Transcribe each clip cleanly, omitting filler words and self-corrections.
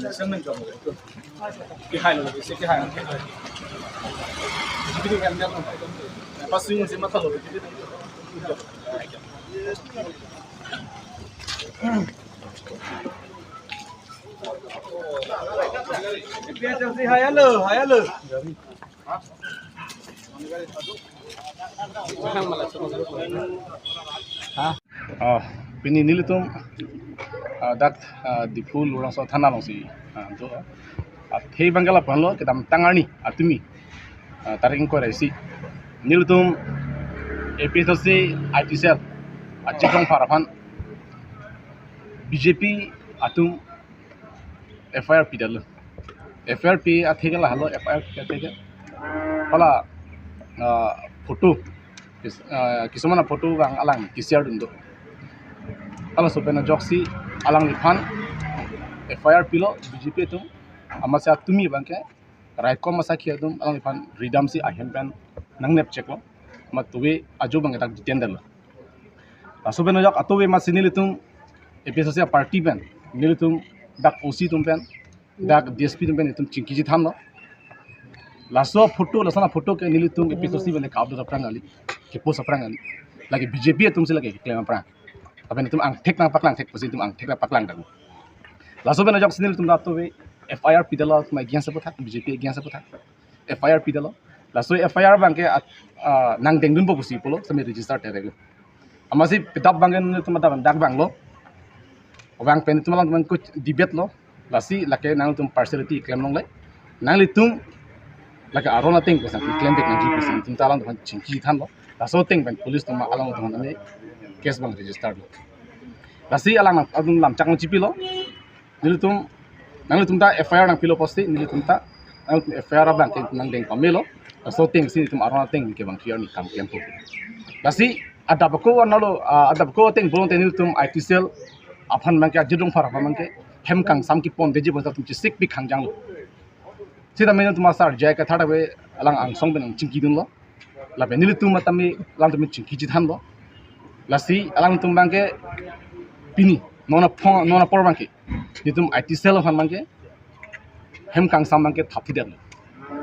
Semen kamu itu. Kihai lo, sih kihai. Jadi kan dia pas swing sih mata lo jadi. Biasa sih hayal lo. Pini nilitum dak di pool orang so thana long si to thei bangala panlo kedam tangani atumi taring ko raisi nilitum episode IT cell achikong parapan BJP atum FIR pidal FIR p athegala halo FIR athega pala photo kisumana photo bang alang kisiar dundo ala sopena joksi alang liphan FIR pilo BJP tu amasa tumi bangke raiko masa kia tu alang liphan redam si ahem pen nang nep check lo matuwe ajo bang tak ditendal la sopena jok atowe masinili tum episode party pen nilitum dak OC tum pen dak DSP tum pen tum chinkiji tham lo laso photo lasana photo ke nilitum episode si bele kabdo saprang ali ke po saprang ali lagi BJP tum se lagi claim prang tapi tum ang tek nang paklang tek posi tum ang tek nang paklang dagu laso bena jok sinil tum dato we FIR pidalo ma gian sa puthak BJP gian sa puthak FIR pidalo laso FIR bangke nang dengdun po posi polo sami register terego amasi pitap bangen tum da dak banglo obang pen tum lang ko debate lo lasi lake nang tum partiality claim long lai nang litum laka arona ting ko sa claim tek nang GPC tum talang tum chinki than lo laso ting ben police tum alang tum ame case bang register lo lasi alang adum lam chakang GP lo nilitum nang litum ta FIR nang pilo posti nilitum ta nang FIR bang ke nang deng pamelo laso ting sin tum arona ting ke bang clear ni kam po lasi adab ko ting bolon nilitum IT cell aphan mangke jidung fara mangke hemkang samki pon deji bota tum sik bi khangjang lo sida mena tuma sar jai ka thada we alang ang song ben chingki dun lo la benili tum matami lang tum chingki ji than lo lasi alang tum bangke pini nona por bangke ditum IT cell phan bangke hemkang sam bangke thapi der lo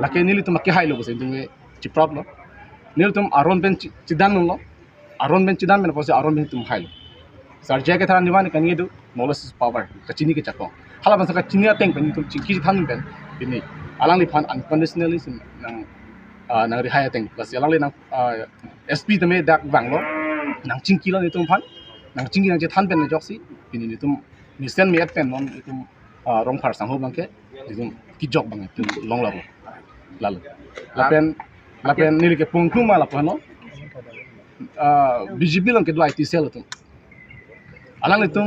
lake nili tum ke hailo bose dung chiprap lo nili tum aron ben chidan lo aron ben chidan ben pose aron ben tum hailo sarjaya ke thara niwan kan yedu knowledge is power kachini ke chako hala ban saka chinia teng ben tum chingki than ben bini alang li phan unconditionally sin nang nang rihaya teng plus alang li nang SP tame dak banglo nang chingki lo ni tum phan nang chingki nang je than ben joksi bini ni tum mission me at pen non tum rong phar sang ho bangke tum ki jok bang tum long la lal lapen ni ke pungtu ma la pano BJP lang ke do IT cell tum alang litum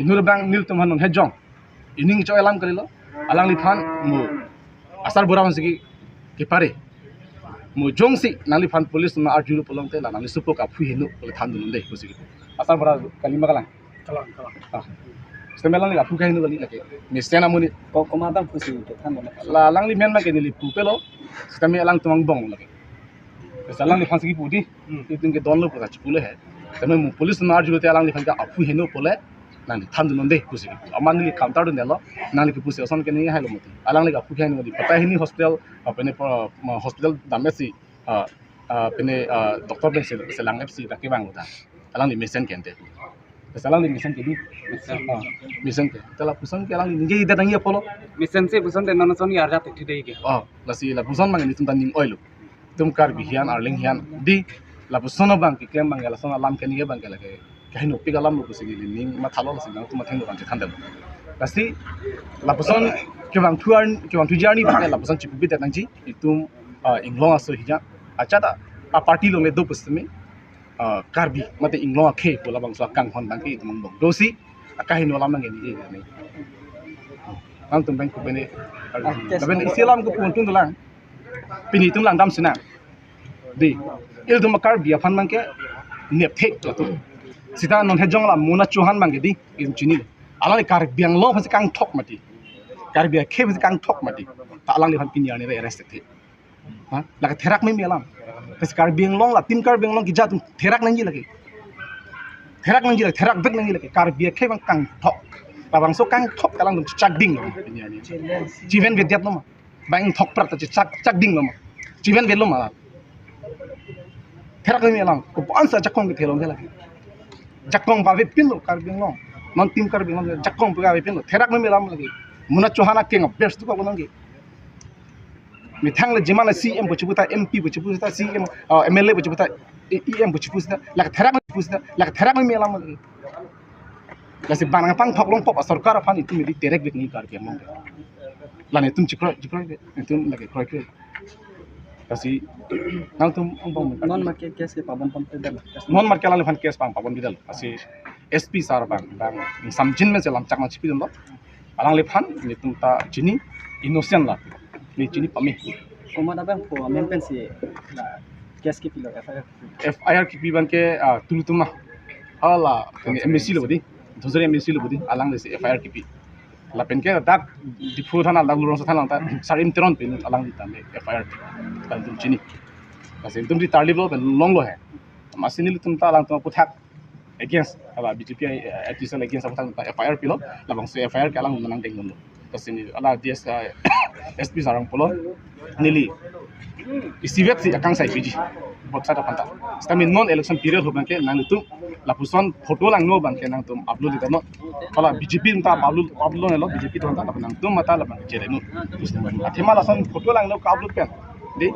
inur bang nil tum hanon hejong ining cho alam kalilo alang li phan mu asal bora sigi ke pare mu jong si nali phan police na arjuru polong te la nali supok a phu hinu pole than dun de kusigi asal bora kalima kalang semelang li apu kainu gali lake misena muni ko komadam kusigi ke than la alang li men ma ke ni li pu pelo stami alang tumang bong lake salang li phan sigi pudi tin ke don lo pura chpule he tame mu police na arjuru te alang li phan ka apu hinu pole nang than dun de kusigi aman li counter dun delo nang li puse son ke ni hailo moti alang li apu kainu gali pata hini hospital apne hospital damesi pene doctor ben selang fc rakki bang uta alang li mission kente salang li mission ke di mission ke tala puson ke alang li nge ida dangi apolo mission se puson de nono son yar jat thidei ke lasi la puson mang ni tum taning oil tum kar bihian arling hian di la puson bang ke klem bang la son alam ke ni bang ke la ke kahino pigalam lu kusigi ning ma thalo lasi nang tum theng bang ke thandel lasi la puson ke bang tujar ni bang la puson chipi de nangji itum inglong aso hija acha da party lo le do pusme karbi mate inglong akhe pola bang so kang hon bang ke itum bang dosi kahino lam nang ni ni nang tum bang ku bene ben isilam ku pun tun lang pini tum lang dam sina di il tum karbi afan bang ke nep thek to tu sita non hejong la muna chuhan bang ke di in chini ala ni kar biang lo phasi kang thok mati kar bia khe phasi kang thok mati ta alang li phan pin ya ni re arrest the ha la therak mai melam kasi Karbiang long la tim Karbiang long kita terak nanti lagi terak bek nanti lagi Karbiang kayak bang kang thok labang so kang thok kalang tum cak ding jiven vidyat lo mah bang thok prak ta cak ding lo mah jiven vet lo mah terak nanti lang ko ansa jakong ke thelong lagi jakong ba vet pin lo Karbiang long non tim Karbiang long jakong ba vet pin lo terak nanti lam lagi muna Chauhana kenga best tu ko nangi mitang le jimana CM buciputa MP buciputa CM MLA buciputa EM buciputa lak therak buciputa lak therak me melam lagi kasi banang pang thok long pop sarkar fan itu midi terek bik ni kar ke mong lane tum chikro itu lagi kroy ke kasi nang tum ong non market case ke pabon pam pedal non market la fan kes pang pabon bidal kasi SP sar bang samjin me selam chakma chipidon lo alang le fan ni tum ta jini innocent la ni jini pami Komat abang po mempen si la case ke pilo FIR ki ban ke tulutuma hala MSC lo bodi dozere MSC lo bodi alang le FIR ki la pen ke dak dipu thana dak lurong sa thana ta sarim teron pen alang di tame FIR ban tum jini kasi tum di tarli lo ben long lo hai masini tum ta alang tum puthak against ala BJP activism against apa FIR pilo labang se FIR ke alang menang deng lo kasi ni ala DS SP sarang polo nili isivet si akang sai piji bot sa panta stami non election period hoban ke nang tu lapuson photo lang no ban ke nang tum upload ita no kala BJP ta upload ne lo BJP to ta nang tum mata la ban jere no athima la son photo lang no ka upload pen de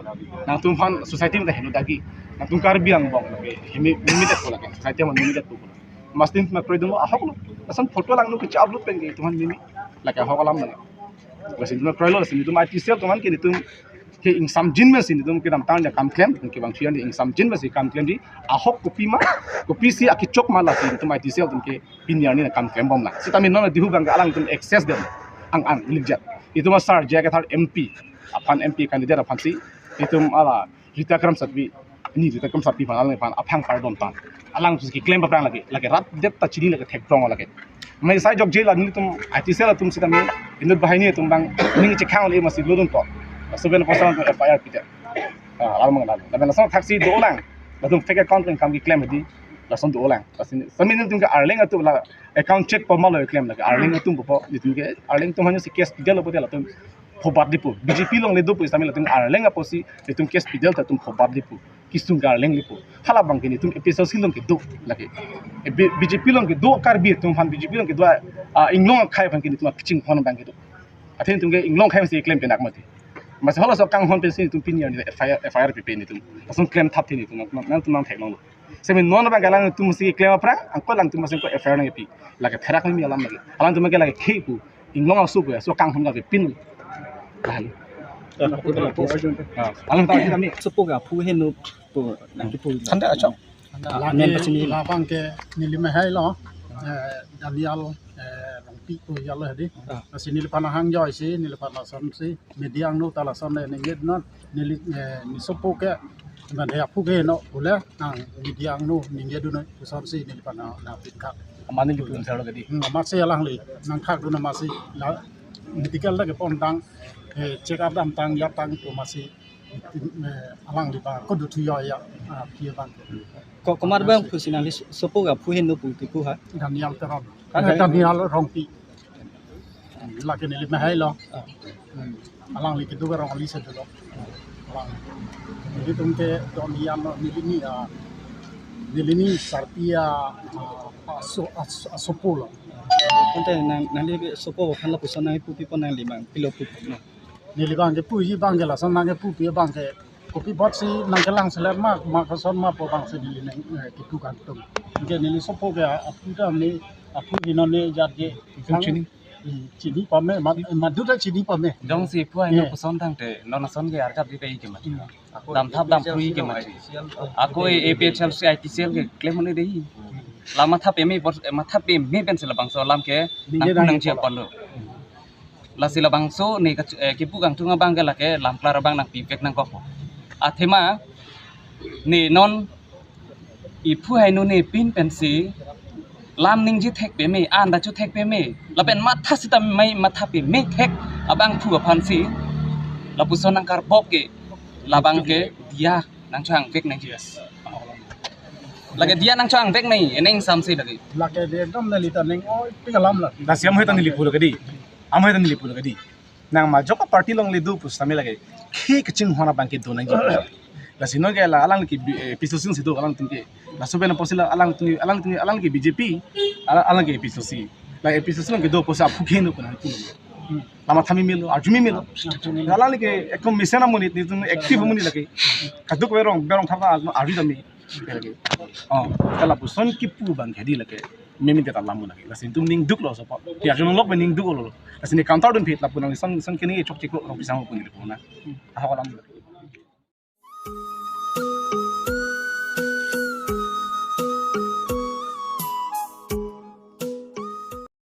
nang tum fan society me helu dagi nang tum kar biang bong ke himi limited ko la ke society man limited ko mastin ma koi dum ahok lo asan photo lang no ke upload pen ke tuman mimi la ka hokalam na kasi tum koi lo sin tum IT sel tuman ke tum ke insam jin me sin dum ke dam tang ja kam claim ke bang thian di insam jin me si kam claim di ahok kopi ma kopi si akichok ma la sin tum IT sel tum ke pinyar ni kam claim bom la sitamin non dihu bang alang tum access dem ang ligjat itu ma sar ja ke thar MP apan MP candidate apan si itu ala rita kram satbi ni rita kram satbi pan alang pan aphang pardon tan alang ki claim pa prang lagi rat det ta chini lagi thek prong lagi mai sai jok jela ni tum IT sel tum sitamin inut bahai ni tum bang ning che khang le ma si lodun ko 7% FIR kita alam mengenal dan langsung taksi dua orang langsung fake account yang kami claim tadi langsung dua orang semin itu ke arling itu lah account check pemalu claim lagi arling itu bupo itu ke arling itu hanya si case pidal apa dia langsung phobat dipu BJP long ledo pun sambil langsung arling apa sih itu case pidal tapi phobat dipu kisung ke arling dipu halah bang kini itu episode silong ke dua lagi BJP long ke dua karbi itu fan BJP long ke dua inglong kai bang kini itu kicing fan bang itu akhirnya itu ke inglong kai masih claim penak mati masih halas orang hon pensi itu pinyar ni FIR PP ni tu langsung claim tap ni tu nang tu nang thek long semin non bang galang tu mesti claim apa angko lang tu mesti ko FIR nang pi lagi therak ni alam lagi alam tu mesti lagi khipu inglong asu ko so kang hon ga pin lalu alam tahu kita ni supo ga pu henu po nang pu sanda acho men pasini la bang ke nilima hai lo Daniel pi ko yalla hadi asini le panahang joy si nile panason si mediang no talason ne nged non nili ni sopo ke man ya pu ke no ule nang mediang no ninge du no son si nile pana na pikka amani lu pun sero gadi masih alang li nang khak du na masih la medical la ke pondang check up dam tang ya tang ko masih alang li ba ko du tu yo ya pi bang ko komar bang pusinali sopo ga pu henu pu ti pu ha Daniel teron Daniel rongpi lagi nilai mahal lo, alang lagi tu kan orang lisa dulu, alang. Jadi tungke Daniel nilai ni sarpia asopul. konte nang le sopo kan la pusan nang pu pi pon nang limang pilo pu no Nilai bang ke pu bang ke lah, sana ke pu bang ke kopi bot si nang kelang selat mak kason mak bang si nilai nang itu kan tu. Jadi nilai sopo ke apu dah ni apu ni jadi chini pame madu dah chini pame dong si pu ai no puson tang te non son ge arjap di pe ke ma dam thap dam pui ke ma ako APHL si ITCL ke claim ne dei lama thap emi matha pe me pen se labang so lam ke nang che pon lo la si labang so ne ke pu gang tunga bang ke la ke lam klar bang nang pi pek nang ko athema ne non i pu hai no ne pin pen si lam ning ji thek pe me an da chu thek pe me la pen matha sita mai matha pe me thek abang thu phan si la puson nang kar bok ke labang ke dia nang chang vek nang jias lagi dia nang chang vek nai eneng samsi lagi laki dia dom nali taneng oh pingalam lah na siam hoy tan nilipur gadi am hoy tan nilipur gadi nang ma joka party long le du pustami lage khi kaching hona bangke do nang ji la sino ge la alang ki pisosin sido alang tingke la sobe na posila alang ki BJP alang ki pisosi la pisosin ge do posa phukhe no kana ku lama thami melo arjumi melo alang ke ekom misena monit ni tum active moni lage kaduk berong thapa arju dami lage kala puson ki pu bang khadi lage memi te talam lage la sin tum ning duk lo so pa ya jong lok ning duk lo la sin counter dun phit la punang son kini chok chik lo pisang ko ni ko na ha ko lam